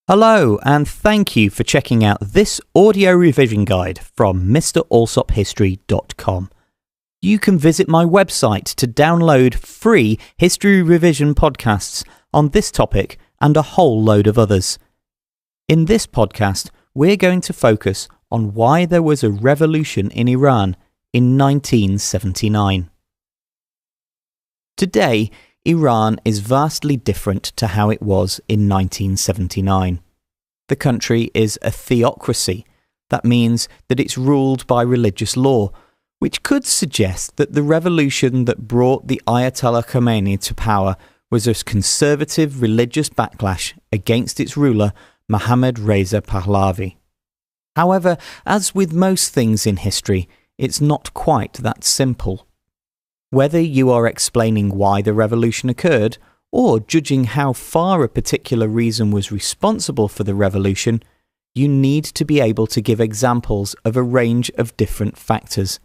Hello, and thank you for checking out this audio revision guide from MrAllsopHistory.com. You can visit my website to download free history revision podcasts on this topic and a whole load of others. In this podcast, we're going to focus on why there was a revolution in Iran in 1979. Today, Iran is vastly different to how it was in 1979. The country is a theocracy. That means that it's ruled by religious law, which could suggest that the revolution that brought the Ayatollah Khomeini to power was a conservative religious backlash against its ruler, Mohammad Reza Pahlavi. However, as with most things in history, it's not quite that simple. Whether you are explaining why the revolution occurred, or judging how far a particular reason was responsible for the revolution, you need to be able to give examples of a range of different factors.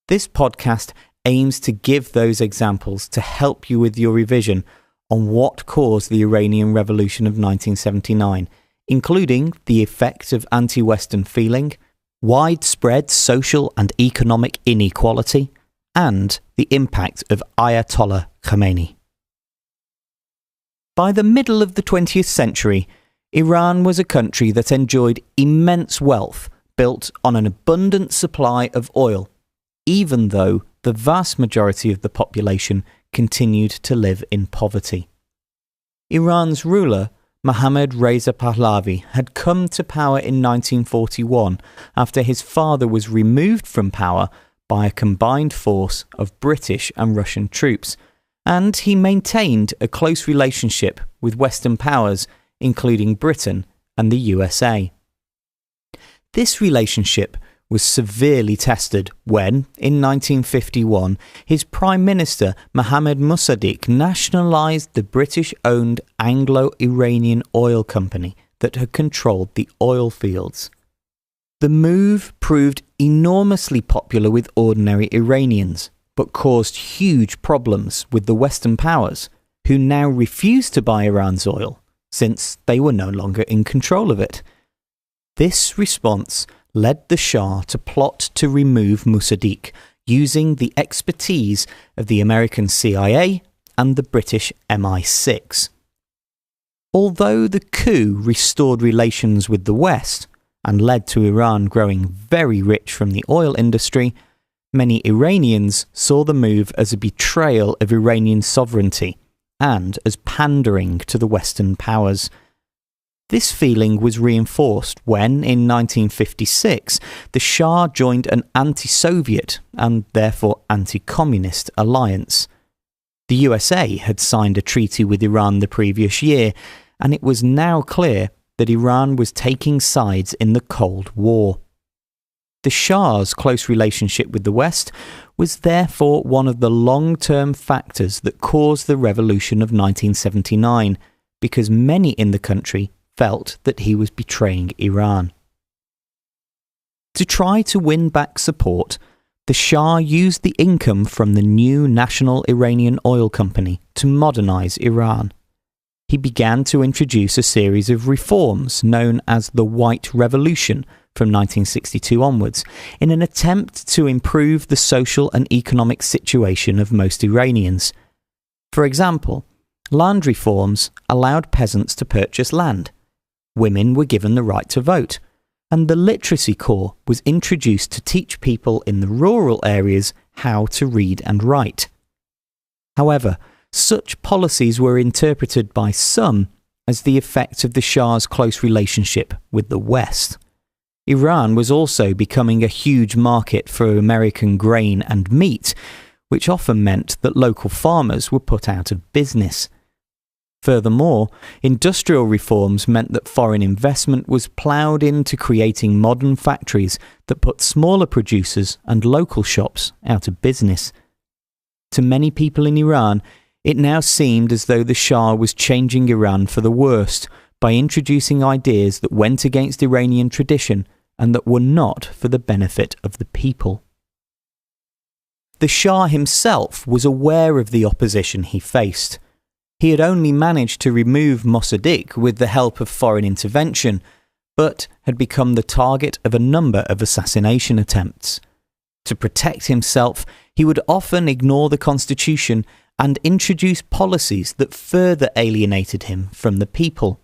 This podcast aims to give those examples to help you with your revision on what caused the Iranian Revolution of 1979, including the effect of anti-Western feeling, widespread social and economic inequality, and the impact of Ayatollah Khomeini. By the middle of the 20th century, Iran was a country that enjoyed immense wealth built on an abundant supply of oil, even though the vast majority of the population continued to live in poverty. Iran's ruler, Mohammad Reza Pahlavi, had come to power in 1941 after his father was removed from power by a combined force of British and Russian troops, and he maintained a close relationship with Western powers, including Britain and the USA. This relationship was severely tested when, in 1951, his Prime Minister Mohammad Mossadegh nationalised the British-owned Anglo-Iranian oil company that had controlled the oil fields. The move proved enormously popular with ordinary Iranians, but caused huge problems with the Western powers, who now refused to buy Iran's oil, since they were no longer in control of it. This response led the Shah to plot to remove Mossadegh, using the expertise of the American CIA and the British MI6. Although the coup restored relations with the West, and led to Iran growing very rich from the oil industry, many Iranians saw the move as a betrayal of Iranian sovereignty and as pandering to the Western powers. This feeling was reinforced when, in 1956, the Shah joined an anti-Soviet and therefore anti-communist alliance. The USA had signed a treaty with Iran the previous year, and it was now clear that Iran was taking sides in the Cold War. The Shah's close relationship with the West was therefore one of the long-term factors that caused the revolution of 1979, because many in the country felt that he was betraying Iran. To try to win back support, the Shah used the income from the new national Iranian oil company to modernize Iran. He began to introduce a series of reforms known as the White Revolution from 1962 onwards, in an attempt to improve the social and economic situation of most Iranians. For example, land reforms allowed peasants to purchase land, women were given the right to vote, and the literacy corps was introduced to teach people in the rural areas how to read and write. However, such policies were interpreted by some as the effect of the Shah's close relationship with the West. Iran was also becoming a huge market for American grain and meat, which often meant that local farmers were put out of business. Furthermore, industrial reforms meant that foreign investment was ploughed into creating modern factories that put smaller producers and local shops out of business. To many people in Iran, it now seemed as though the Shah was changing Iran for the worst by introducing ideas that went against Iranian tradition and that were not for the benefit of the people. The Shah himself was aware of the opposition he faced. He had only managed to remove Mossadegh with the help of foreign intervention, but had become the target of a number of assassination attempts. To protect himself, he would often ignore the constitution and introduce policies that further alienated him from the people.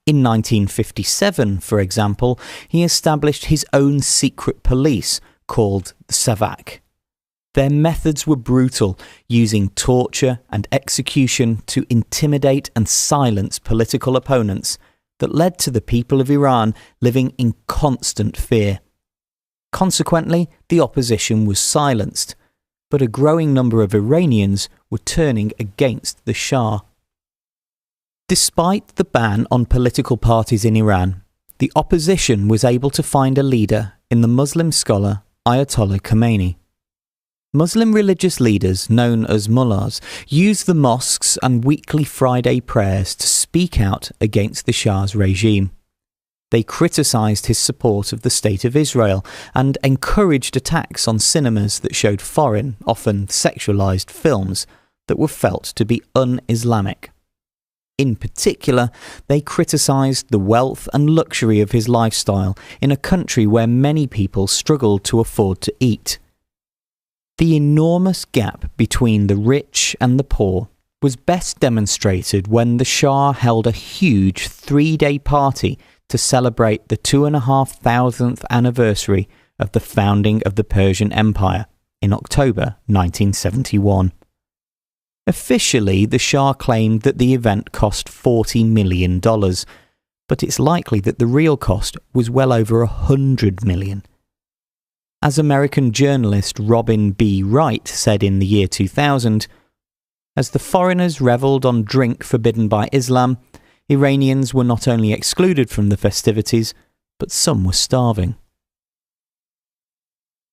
In 1957, for example, he established his own secret police called the Savak. Their methods were brutal, using torture and execution to intimidate and silence political opponents that led to the people of Iran living in constant fear. Consequently, the opposition was silenced, but a growing number of Iranians were turning against the Shah. Despite the ban on political parties in Iran, the opposition was able to find a leader in the Muslim scholar Ayatollah Khomeini. Muslim religious leaders, known as mullahs, used the mosques and weekly Friday prayers to speak out against the Shah's regime. They criticised his support of the State of Israel and encouraged attacks on cinemas that showed foreign, often sexualised films that were felt to be un-Islamic. In particular, they criticised the wealth and luxury of his lifestyle in a country where many people struggled to afford to eat. The enormous gap between the rich and the poor was best demonstrated when the Shah held a huge 3-day party to celebrate the 2,500th anniversary of the founding of the Persian Empire in October 1971. Officially, the Shah claimed that the event cost $40 million, but it's likely that the real cost was well over $100 million. As American journalist Robin B. Wright said in the year 2000, as the foreigners revelled on drink forbidden by Islam, Iranians were not only excluded from the festivities, but some were starving.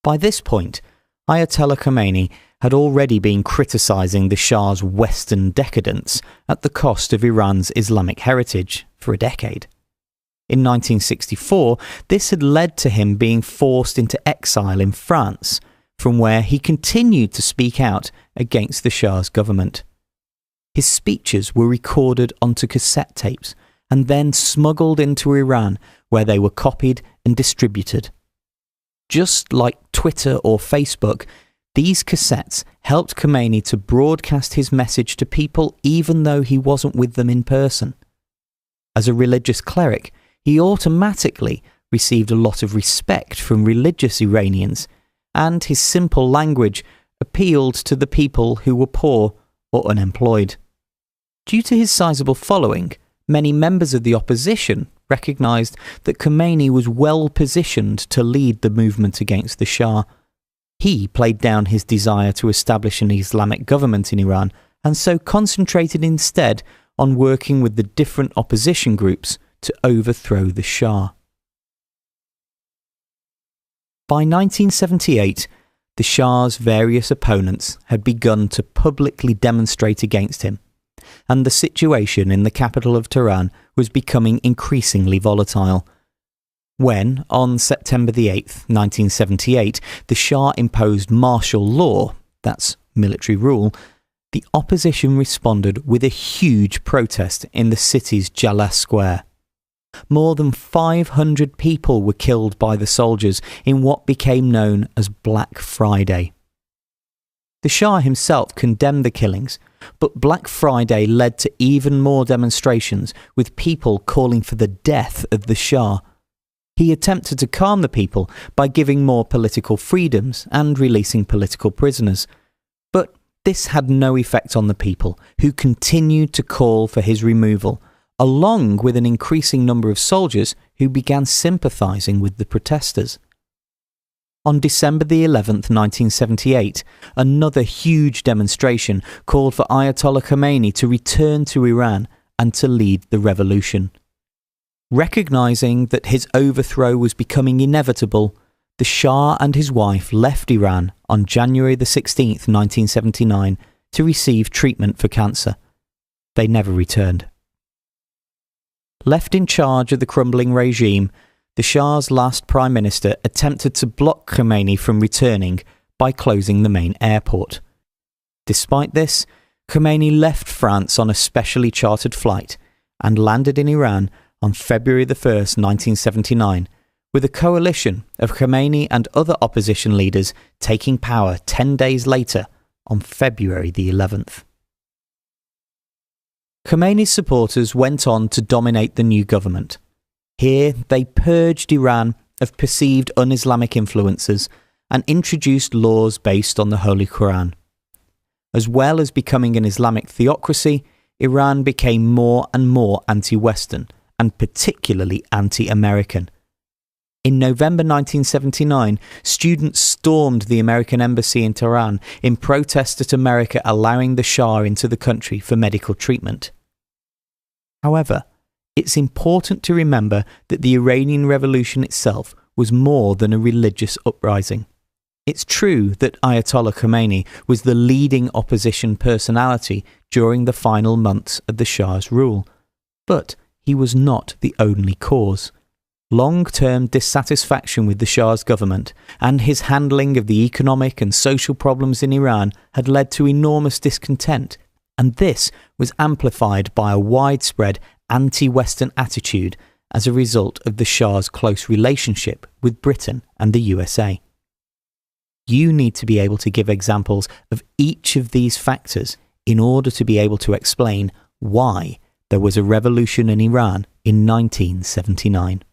By this point, Ayatollah Khomeini had already been criticising the Shah's Western decadence at the cost of Iran's Islamic heritage for a decade. In 1964, this had led to him being forced into exile in France, from where he continued to speak out against the Shah's government. His speeches were recorded onto cassette tapes and then smuggled into Iran, where they were copied and distributed. Just like Twitter or Facebook, these cassettes helped Khomeini to broadcast his message to people even though he wasn't with them in person. As a religious cleric, he automatically received a lot of respect from religious Iranians, and his simple language appealed to the people who were poor or unemployed. Due to his sizable following, many members of the opposition recognised that Khomeini was well positioned to lead the movement against the Shah. He played down his desire to establish an Islamic government in Iran and so concentrated instead on working with the different opposition groups to overthrow the Shah. By 1978, the Shah's various opponents had begun to publicly demonstrate against him, and the situation in the capital of Tehran was becoming increasingly volatile. When, on September the 8th, 1978, the Shah imposed martial law, that's military rule, the opposition responded with a huge protest in the city's Jaleh Square. More than 500 people were killed by the soldiers in what became known as Black Friday. The Shah himself condemned the killings, but Black Friday led to even more demonstrations, with people calling for the death of the Shah. He attempted to calm the people by giving more political freedoms and releasing political prisoners. But this had no effect on the people, who continued to call for his removal, along with an increasing number of soldiers who began sympathising with the protesters. On December the 11th, 1978, another huge demonstration called for Ayatollah Khomeini to return to Iran and to lead the revolution. Recognising that his overthrow was becoming inevitable, the Shah and his wife left Iran on January the 16th, 1979, to receive treatment for cancer. They never returned. Left in charge of the crumbling regime, the Shah's last prime minister attempted to block Khomeini from returning by closing the main airport. Despite this, Khomeini left France on a specially chartered flight and landed in Iran on February the 1st, 1979, with a coalition of Khomeini and other opposition leaders taking power 10 days later on February the 11th. Khomeini's supporters went on to dominate the new government. Here they purged Iran of perceived un-Islamic influences and introduced laws based on the Holy Quran. As well as becoming an Islamic theocracy, Iran became more and more anti-Western and particularly anti-American. In November 1979, students stormed the American embassy in Tehran in protest at America allowing the Shah into the country for medical treatment. However, it's important to remember that the Iranian Revolution itself was more than a religious uprising. It's true that Ayatollah Khomeini was the leading opposition personality during the final months of the Shah's rule, but he was not the only cause. Long-term dissatisfaction with the Shah's government and his handling of the economic and social problems in Iran had led to enormous discontent, and this was amplified by a widespread anti-Western attitude as a result of the Shah's close relationship with Britain and the USA. You need to be able to give examples of each of these factors in order to be able to explain why there was a revolution in Iran in 1979.